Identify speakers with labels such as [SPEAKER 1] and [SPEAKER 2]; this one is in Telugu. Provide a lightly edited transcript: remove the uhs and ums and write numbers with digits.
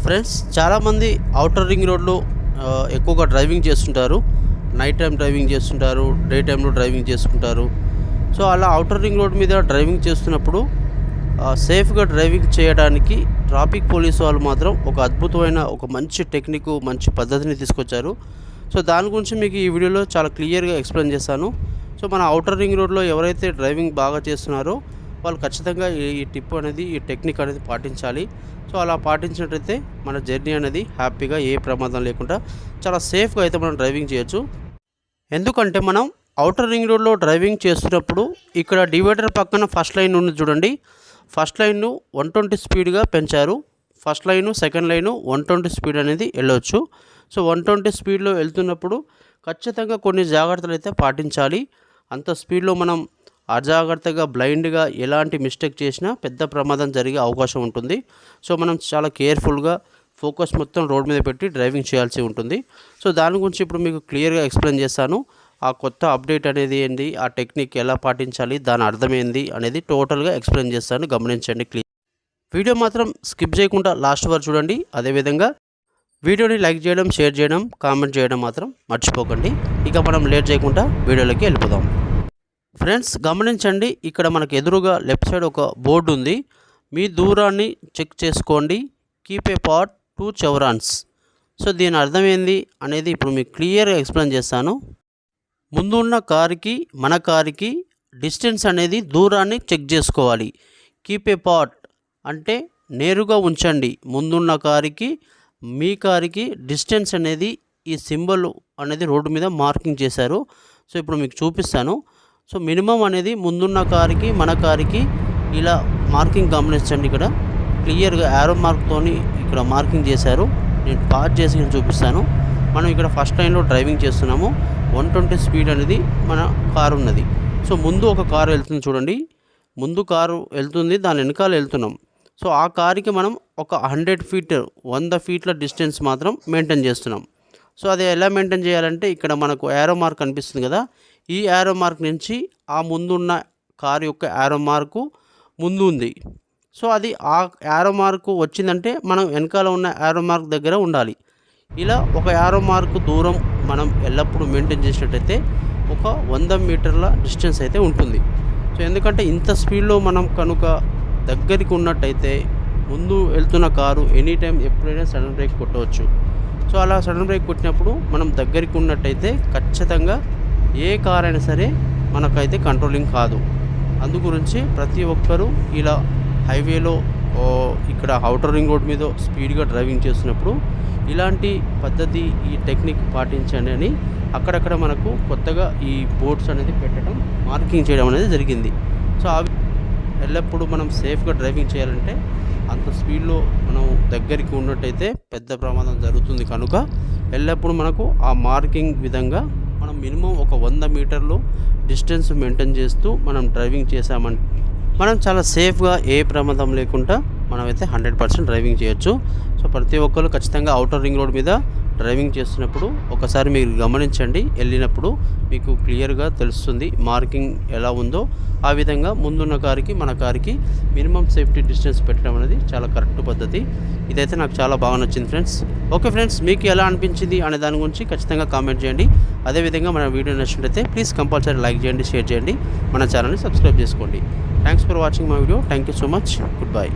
[SPEAKER 1] ఫ్రెండ్స్, చాలామంది ఔటర్ రింగ్ రోడ్లో ఎక్కువగా డ్రైవింగ్ చేస్తుంటారు. నైట్ టైం డ్రైవింగ్ చేస్తుంటారు, డే టైంలో డ్రైవింగ్ చేసుకుంటారు. సో అలా ఔటర్ రింగ్ రోడ్ మీద డ్రైవింగ్ చేస్తున్నప్పుడు సేఫ్గా డ్రైవింగ్ చేయడానికి ట్రాఫిక్ పోలీసు వాళ్ళు మాత్రం ఒక అద్భుతమైన ఒక మంచి టెక్నిక్, మంచి పద్ధతిని తీసుకొచ్చారు. సో దాని గురించి మీకు ఈ వీడియోలో చాలా క్లియర్గా ఎక్స్ప్లెయిన్ చేస్తాను. సో మన ఔటర్ రింగ్ రోడ్లో ఎవరైతే డ్రైవింగ్ బాగా చేస్తున్నారో వాళ్ళు ఖచ్చితంగా ఈ టిప్ అనేది, ఈ టెక్నిక్ అనేది పాటించాలి. సో అలా పాటించినట్టయితే మన జర్నీ అనేది హ్యాపీగా, ఏ ప్రమాదం లేకుండా చాలా సేఫ్గా అయితే మనం డ్రైవింగ్ చేయొచ్చు. ఎందుకంటే మనం ఔటర్ రింగ్ రోడ్లో డ్రైవింగ్ చేస్తున్నప్పుడు ఇక్కడ డివైడర్ పక్కన ఫస్ట్ లైన్ ఉంది చూడండి. ఫస్ట్ లైన్ను 120 స్పీడ్గా పెంచారు. First line, second line 120 speed అనేది వెళ్ళొచ్చు. సో 120 స్పీడ్లో వెళ్తున్నప్పుడు ఖచ్చితంగా కొన్ని జాగ్రత్తలు అయితే పాటించాలి. అంత స్పీడ్లో మనం అజాగ్రత్తగా, బ్లైండ్గా ఎలాంటి మిస్టేక్ చేసినా పెద్ద ప్రమాదం జరిగే అవకాశం ఉంటుంది. సో మనం చాలా కేర్ఫుల్గా ఫోకస్ మొత్తం రోడ్ మీద పెట్టి డ్రైవింగ్ చేయాల్సి ఉంటుంది. సో దాని గురించి ఇప్పుడు మీకు క్లియర్గా ఎక్స్ప్లెయిన్ చేస్తాను. ఆ కొత్త అప్డేట్ అనేది ఏంటి, ఆ టెక్నిక్ ఎలా పాటించాలి, దాని అర్థం ఏంది అనేది టోటల్గా ఎక్స్ప్లెయిన్ చేస్తాను. గమనించండి. వీడియో మాత్రం స్కిప్ చేయకుండా లాస్ట్ వరకు చూడండి. అదేవిధంగా వీడియోని లైక్ చేయడం, షేర్ చేయడం, కామెంట్ చేయడం మాత్రం మర్చిపోకండి. ఇక మనం లేట్ చేయకుండా వీడియోలోకి వెళ్ళిపోదాం. ఫ్రెండ్స్, గమనించండి. ఇక్కడ మనకు ఎదురుగా లెఫ్ట్ సైడ్ ఒక బోర్డు ఉంది. మీ దూరాన్ని చెక్ చేసుకోండి, కీప్ ఏ పాట్ 2 చెవరాన్స్. సో దీని అర్థం ఏంది అనేది ఇప్పుడు మీకు క్లియర్గా ఎక్స్ప్లెయిన్ చేస్తాను. ముందు ఉన్న కారుకి మన కారుకి డిస్టెన్స్ అనేది, దూరాన్ని చెక్ చేసుకోవాలి. కీప్ ఏ పాట్ అంటే నేరుగా ఉంచండి. ముందున్న కారుకి మీ కారుకి డిస్టెన్స్ అనేది ఈ సింబల్ అనేది రోడ్డు మీద మార్కింగ్ చేశారు. సో ఇప్పుడు మీకు చూపిస్తాను. సో మినిమం అనేది ముందున్న కారుకి మన కారుకి ఇలా మార్కింగ్ గమనించండి. ఇక్కడ క్లియర్గా యారో మార్క్తోని ఇక్కడ మార్కింగ్ చేశారు. నేను పాజ్ చేసి చూపిస్తాను. మనం ఇక్కడ ఫస్ట్ లైన్లో డ్రైవింగ్ చేస్తున్నాము. 120 స్పీడ్ అనేది మన కారు ఉన్నది. సో ముందు ఒక కారు వెళ్తుంది చూడండి. ముందు కారు వెళ్తుంది, దాని వెనకాల వెళ్తున్నాం. సో ఆ కారుకి మనం ఒక 100 ఫీట్ల డిస్టెన్స్ మాత్రం మెయింటైన్ చేస్తున్నాం. సో అది ఎలా మెయింటైన్ చేయాలంటే ఇక్కడ మనకు యారో మార్క్ కనిపిస్తుంది కదా. ఈ యారో మార్క్ నుంచి ఆ ముందున్న కారు యొక్క యారో మార్కు ముందు ఉంది. సో అది ఆ యారో మార్కు వచ్చిందంటే మనం వెనకాల ఉన్న యారో మార్క్ దగ్గర ఉండాలి. ఇలా ఒక యారో మార్కు దూరం మనం ఎల్లప్పుడూ మెయింటైన్ చేసినట్టయితే ఒక 100 మీటర్ల డిస్టెన్స్ అయితే ఉంటుంది. సో ఎందుకంటే ఇంత స్పీడ్లో మనం కనుక దగ్గరికి ఉన్నట్టయితే ముందు వెళ్తున్న కారు ఎనీ టైం ఎప్పుడైనా సడన్ బ్రేక్ కొట్టవచ్చు. సో అలా సడన్ బ్రేక్ కొట్టినప్పుడు మనం దగ్గరికి ఉన్నట్టయితే ఖచ్చితంగా ఏ కార్ అయినా సరే మనకైతే కంట్రోలింగ్ కాదు. అందు గురించి ప్రతి ఒక్కరూ ఇలా హైవేలో, ఇక్కడ ఔటర్ రింగ్ రోడ్ మీద స్పీడ్గా డ్రైవింగ్ చేస్తున్నప్పుడు ఇలాంటి పద్ధతి, ఈ టెక్నిక్ పాటించండి అని అక్కడక్కడ మనకు కొత్తగా ఈ బోర్డ్స్ అనేది పెట్టడం, మార్కింగ్ చేయడం అనేది జరిగింది. సో అవి ఎల్లప్పుడూ మనం సేఫ్గా డ్రైవింగ్ చేయాలంటే అంత స్పీడ్లో మనం దగ్గరికి ఉన్నట్టయితే పెద్ద ప్రమాదం జరుగుతుంది. కనుక ఎల్లప్పుడూ మనకు ఆ మార్కింగ్ విధంగా మనం మినిమం ఒక 100 మీటర్లు డిస్టెన్స్ మెయింటైన్ చేస్తూ మనం డ్రైవింగ్ చేసామంటే మనం చాలా సేఫ్గా, ఏ ప్రమాదం లేకుండా మనమైతే 100% డ్రైవింగ్ చేయొచ్చు. సో ప్రతి ఒక్కరు ఖచ్చితంగా ఔటర్ రింగ్ రోడ్ మీద డ్రైవింగ్ చేస్తున్నప్పుడు ఒకసారి మీరు గమనించండి. వెళ్ళినప్పుడు మీకు క్లియర్గా తెలుస్తుంది మార్కింగ్ ఎలా ఉందో. ఆ విధంగా ముందున్న కారుకి మన కారుకి మినిమం సేఫ్టీ డిస్టెన్స్ పెట్టడం అనేది చాలా కరెక్ట్ పద్ధతి. ఇదైతే నాకు చాలా బాగా నచ్చింది ఫ్రెండ్స్. ఓకే ఫ్రెండ్స్, మీకు ఎలా అనిపించింది అనే దాని గురించి ఖచ్చితంగా కామెంట్ చేయండి. అదేవిధంగా మన వీడియో నచ్చినట్లయితే ప్లీజ్ కంపల్సరీ లైక్ చేయండి, షేర్ చేయండి, మన ఛానల్ని సబ్స్క్రైబ్ చేసుకోండి. Thanks for watching my video. Thank you so much. Good bye.